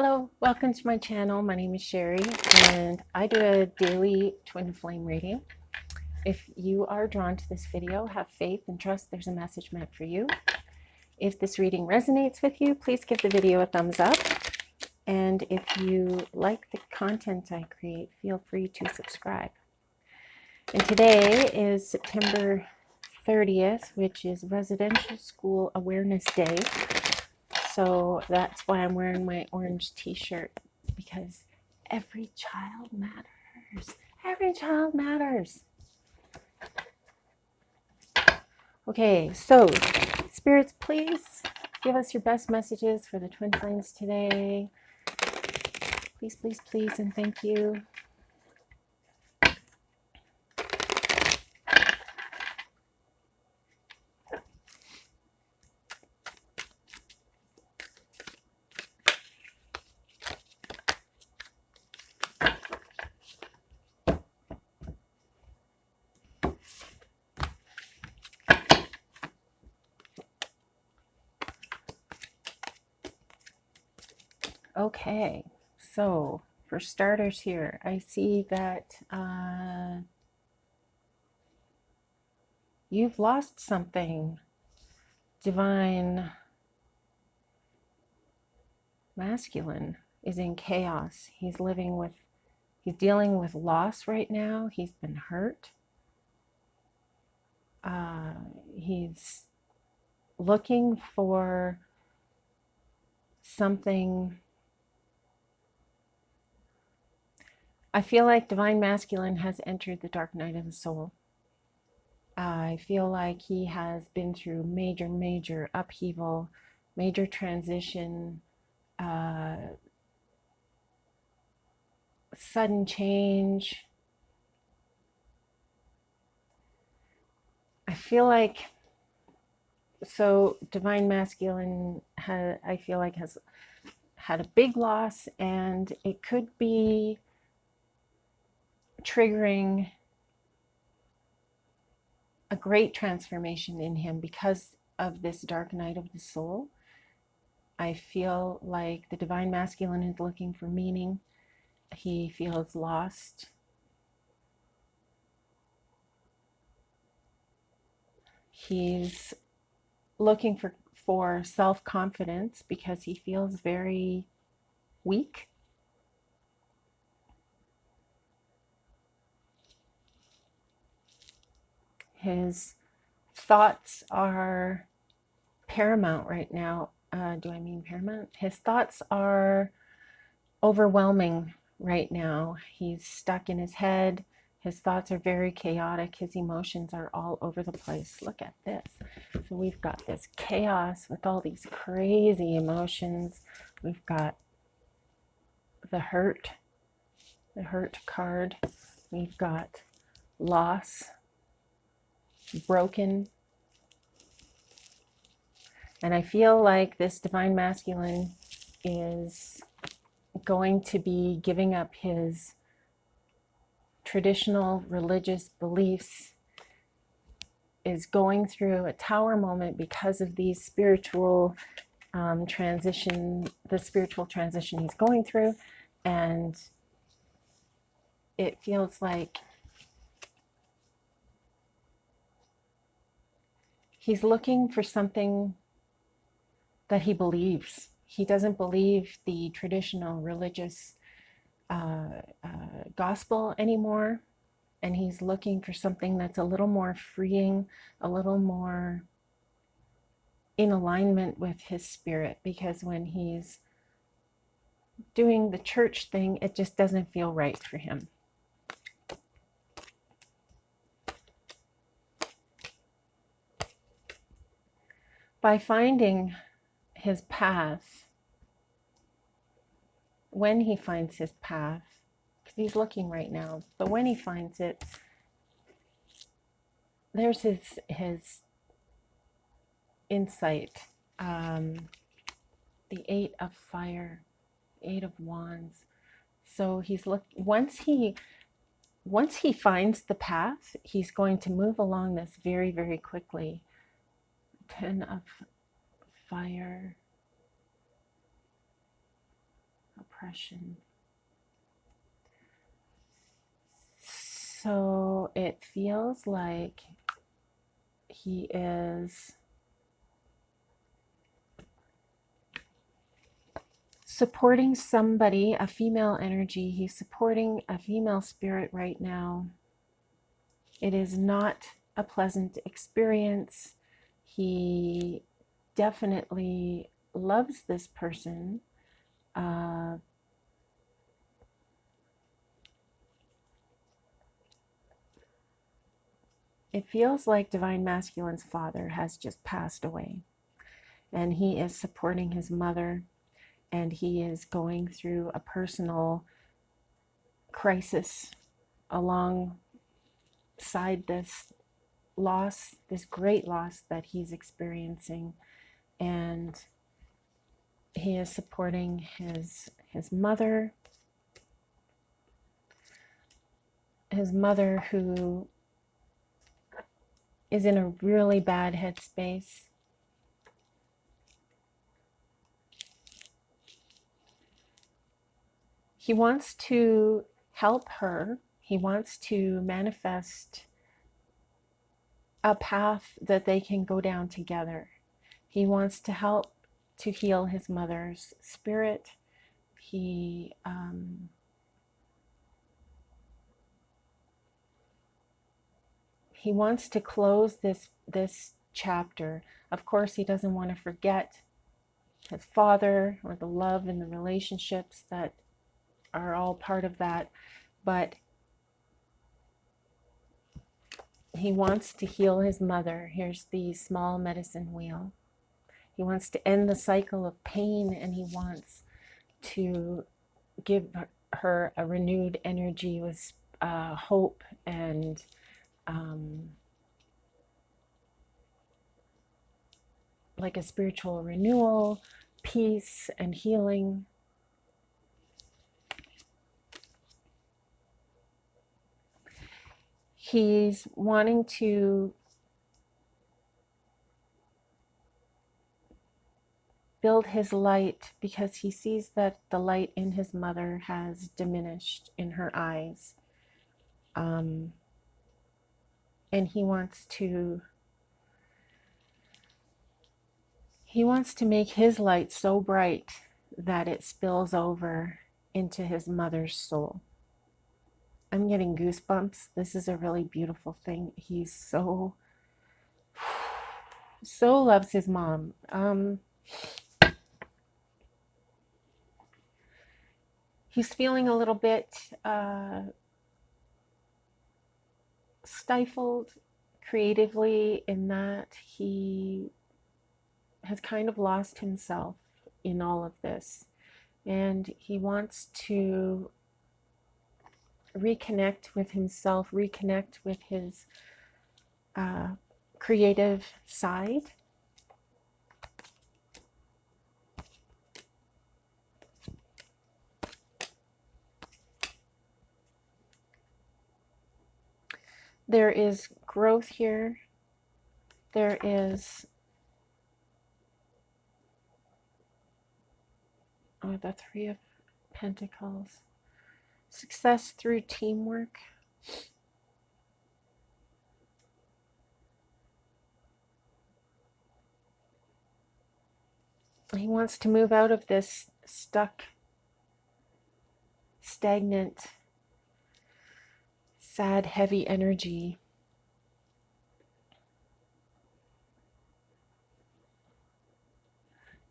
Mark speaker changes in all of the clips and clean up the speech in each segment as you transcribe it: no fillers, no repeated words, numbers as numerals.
Speaker 1: Hello, welcome to my channel. My name is Sherry and I do a daily twin flame reading. If you are drawn to this video, have faith and trust there's a message meant for you. If this reading resonates with you, please give the video a thumbs up. And if you like the content I create, feel free to subscribe. And today is September 30th, which is Residential School Awareness Day. So that's why I'm wearing my orange t-shirt, because every child matters. Every child matters. Okay, so spirits, please give us your best messages for the twin flames today. Please, please, please, and thank you. Okay, so for starters here, I see that you've lost something. Divine Masculine is in chaos. He's dealing with loss right now. He's been hurt. He's looking for something. I feel like Divine Masculine has entered the dark night of the soul. I feel like he has been through major upheaval, major transition, sudden change. I feel like, so Divine Masculine I feel like has had a big loss, and it could be triggering a great transformation in him because of this dark night of the soul. I feel like the Divine Masculine is looking for meaning. He feels lost. He's looking for self-confidence because he feels very weak. His thoughts are paramount right now. Do I mean paramount? His thoughts are overwhelming right now. He's stuck in his head. His thoughts are very chaotic. His emotions are all over the place. Look at this. So we've got this chaos with all these crazy emotions. We've got the hurt card. We've got loss, broken. And I feel like this Divine Masculine is going to be giving up his traditional religious beliefs, is going through a tower moment because of these spiritual the spiritual transition he's going through. And it feels like he's looking for something that he believes. He doesn't believe the traditional religious gospel anymore, and he's looking for something that's a little more freeing, a little more in alignment with his spirit, because when he's doing the church thing, it just doesn't feel right for him. By finding his path, when he finds his path, because he's looking right now, but when he finds it, there's his insight. The 8 of Fire, 8 of Wands. So once he finds the path, he's going to move along this very quickly. 10 of Fire, depression. So it feels like he is supporting somebody, a female energy. He's supporting a female spirit right now. It is not a pleasant experience. He definitely loves this person. It feels like Divine Masculine's father has just passed away, and he is supporting his mother, and he is going through a personal crisis alongside this loss, this great loss that he's experiencing. And he is supporting his mother who is in a really bad headspace. He wants to help her. He wants to manifest a path that they can go down together. He wants to help to heal his mother's spirit. He wants to close this chapter. Of course, he doesn't want to forget his father or the love and the relationships that are all part of that, but he wants to heal his mother. Here's the small medicine wheel. He wants to end the cycle of pain, and he wants to give her a renewed energy with hope and like a spiritual renewal, peace and healing. He's wanting to build his light because he sees that the light in his mother has diminished in her eyes. And he wants to make his light so bright that it spills over into his mother's soul. I'm getting goosebumps. This is a really beautiful thing. He's so loves his mom. He's feeling a little bit stifled creatively in that he has kind of lost himself in all of this, and he wants to reconnect with himself, reconnect with his creative side. There is growth here. There is the Three of Pentacles. Success through teamwork. He wants to move out of this stuck, stagnant, sad, heavy energy.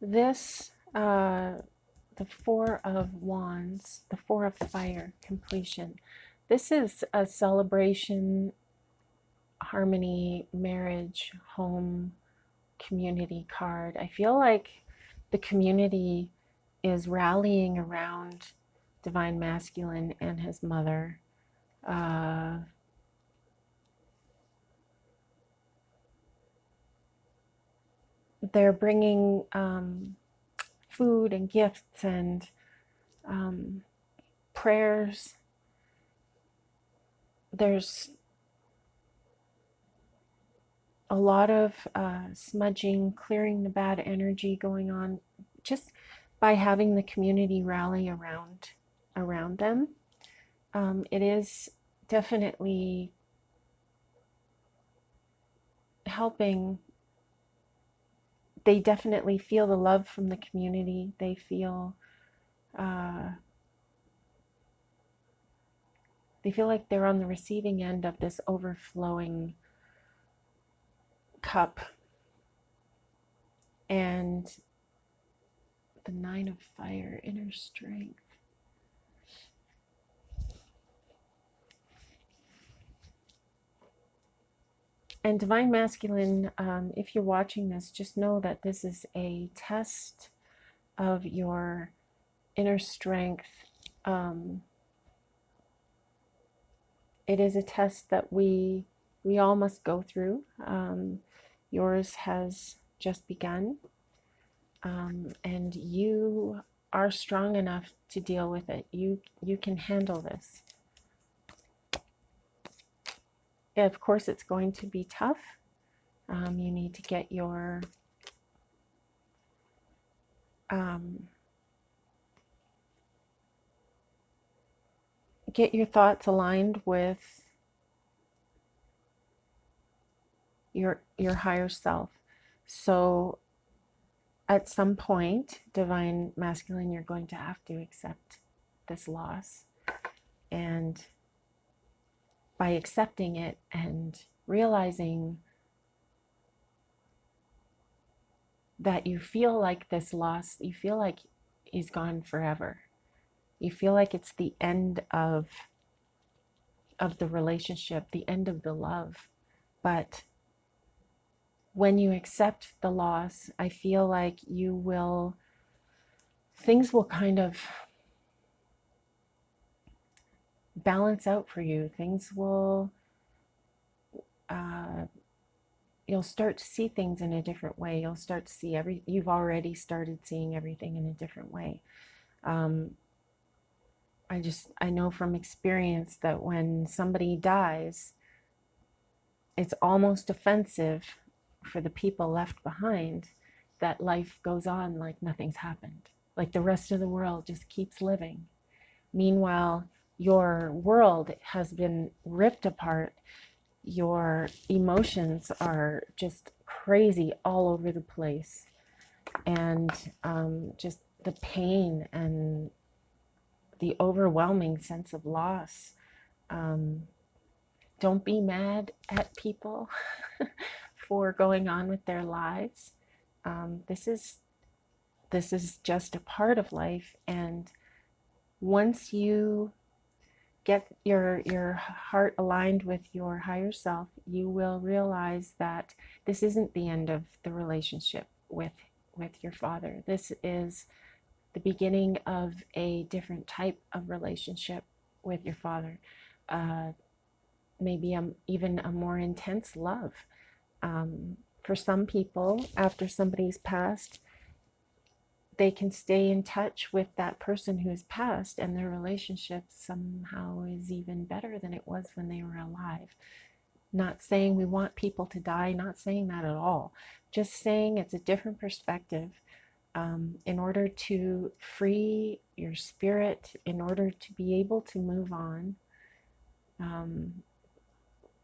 Speaker 1: This, the Four of Wands, the Four of Fire, completion. This is a celebration, harmony, marriage, home, community card. I feel like the community is rallying around Divine Masculine and his mother. They're bringing food and gifts and prayers. There's a lot of smudging, clearing the bad energy going on. Just by having the community rally around them. It is definitely helping. They definitely feel the love from the community. They feel like they're on the receiving end of this overflowing cup. And the Nine of Fire, inner strength. And Divine Masculine, if you're watching this, just know that this is a test of your inner strength. It is a test that we all must go through. Yours has just begun, and you are strong enough to deal with it. You can handle this. Yeah, of course, it's going to be tough. You need to get your thoughts aligned with your higher self. So at some point, Divine Masculine, you're going to have to accept this loss. And by accepting it and realizing that you feel like this loss, you feel like he's gone forever. You feel like it's the end of the relationship, the end of the love. But when you accept the loss, I feel like things will kind of balance out for you. Things will, you'll start to see things in a different way. You'll start to see you've already started seeing everything in a different way. I know from experience that when somebody dies, it's almost offensive for the people left behind that life goes on like nothing's happened, like the rest of the world just keeps living. Meanwhile, your world has been ripped apart. Your emotions are just crazy all over the place. And just the pain and the overwhelming sense of loss. Don't be mad at people for going on with their lives. This is just a part of life, and once you get your heart aligned with your higher self, you will realize that this isn't the end of the relationship with your father. This is the beginning of a different type of relationship with your father. Maybe even a more intense love. For some people, after somebody's passed, they can stay in touch with that person who's passed, and their relationship somehow is even better than it was when they were alive. Not saying we want people to die, not saying that at all. Just saying it's a different perspective. In order to free your spirit, in order to be able to move on,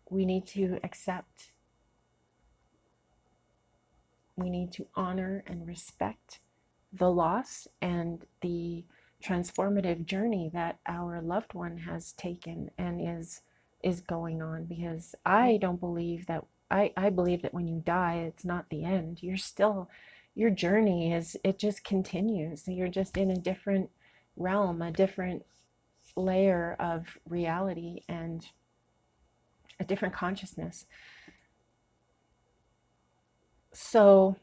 Speaker 1: we need to accept, we need to honor and respect the loss and the transformative journey that our loved one has taken and is going on. Because I don't believe that, I believe that when you die, it's not the end. Your journey it just continues. You're just in a different realm, a different layer of reality, and a different consciousness. So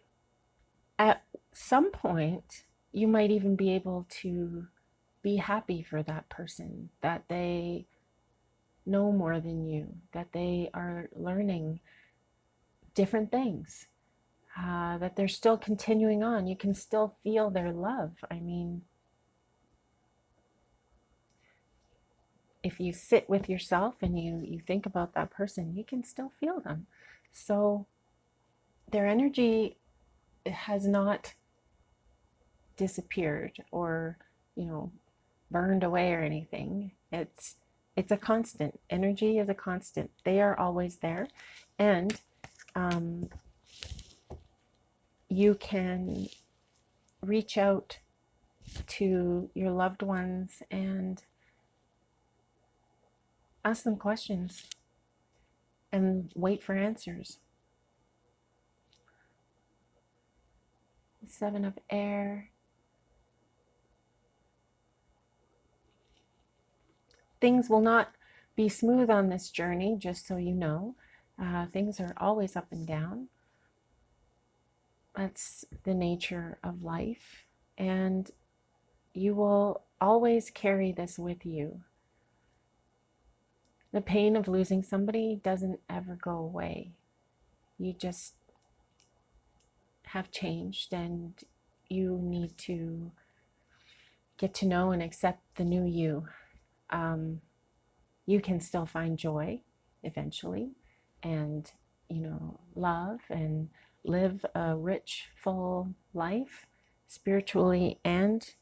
Speaker 1: at some point, you might even be able to be happy for that person, that they know more than you, that they are learning different things, that they're still continuing on. You can still feel their love. I mean, if you sit with yourself and you think about that person, you can still feel them. So their energy has not disappeared or, you know, burned away or anything. It's a constant. Energy is a constant. They are always there. And you can reach out to your loved ones and ask them questions and wait for answers. The Seven of Air. Things will not be smooth on this journey, just so you know. Things are always up and down. That's the nature of life. And you will always carry this with you. The pain of losing somebody doesn't ever go away. You just have changed, and you need to get to know and accept the new you. You can still find joy eventually, and, you know, love and live a rich, full life, spiritually and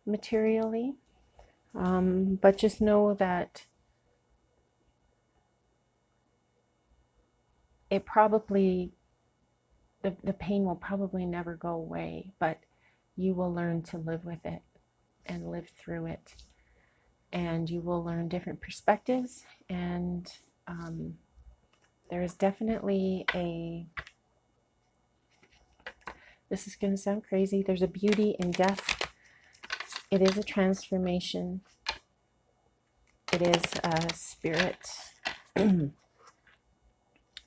Speaker 1: materially. But just know that it probably, the pain will probably never go away, but you will learn to live with it and live through it. And you will learn different perspectives, and there is definitely this is going to sound crazy, there's a beauty in death. It is a transformation. It is a spirit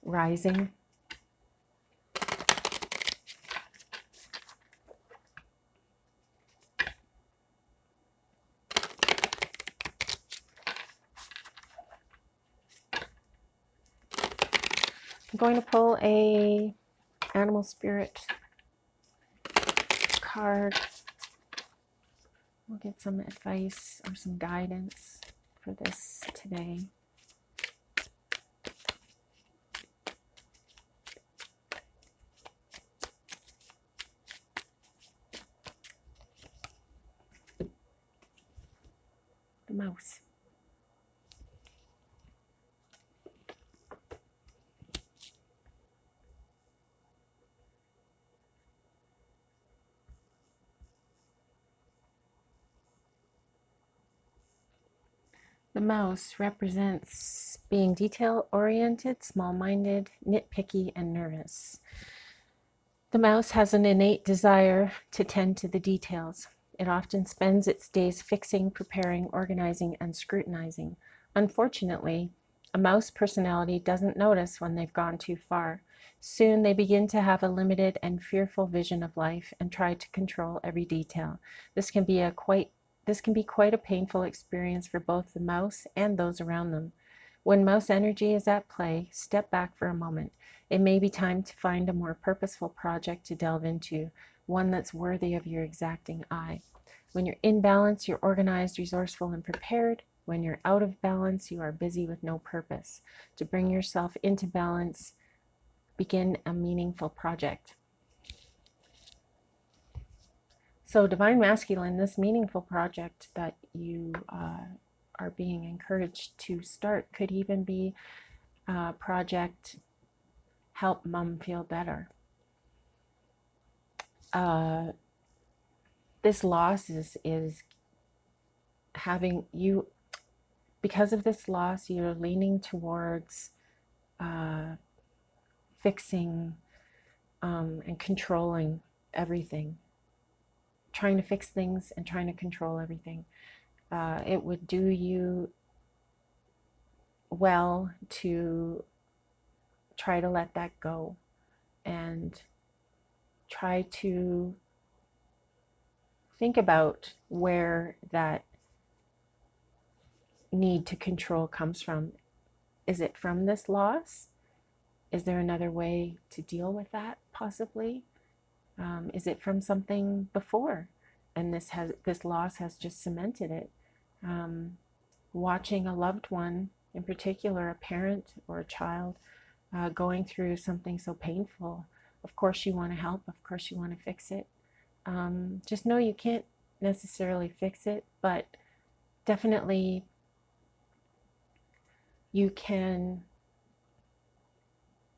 Speaker 1: rising. I'm going to pull a animal spirit card. We'll get some advice or some guidance for this today. The mouse. The mouse represents being detail-oriented, small-minded, nitpicky, and nervous. The mouse has an innate desire to tend to the details. It often spends its days fixing, preparing, organizing, and scrutinizing. Unfortunately, a mouse personality doesn't notice when they've gone too far. Soon they begin to have a limited and fearful vision of life and try to control every detail. This can be quite a painful experience for both the mouse and those around them. When mouse energy is at play, step back for a moment. It may be time to find a more purposeful project to delve into, one that's worthy of your exacting eye. When you're in balance, you're organized, resourceful, and prepared. When you're out of balance, you are busy with no purpose. To bring yourself into balance, begin a meaningful project. So Divine Masculine, this meaningful project that you are being encouraged to start could even be a project, help mom feel better. This loss is having you, because of this loss, you're leaning towards fixing and controlling everything. Trying to fix things and trying to control everything. It would do you well to try to let that go and try to think about where that need to control comes from. Is it from this loss? Is there another way to deal with that, possibly? Is it from something before, and this loss has just cemented it? Watching a loved one, in particular a parent or a child, going through something so painful, of course you want to help, of course you want to fix it, Just know you can't necessarily fix it, but definitely you can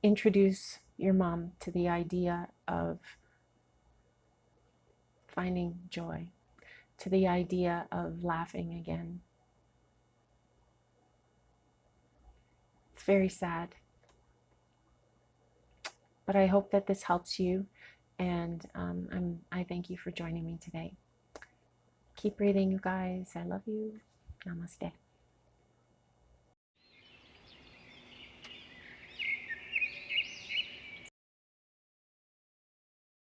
Speaker 1: introduce your mom to the idea of finding joy, to the idea of laughing again. It's very sad, but I hope that this helps you, and I thank you for joining me today. Keep breathing, you guys. I love you. Namaste.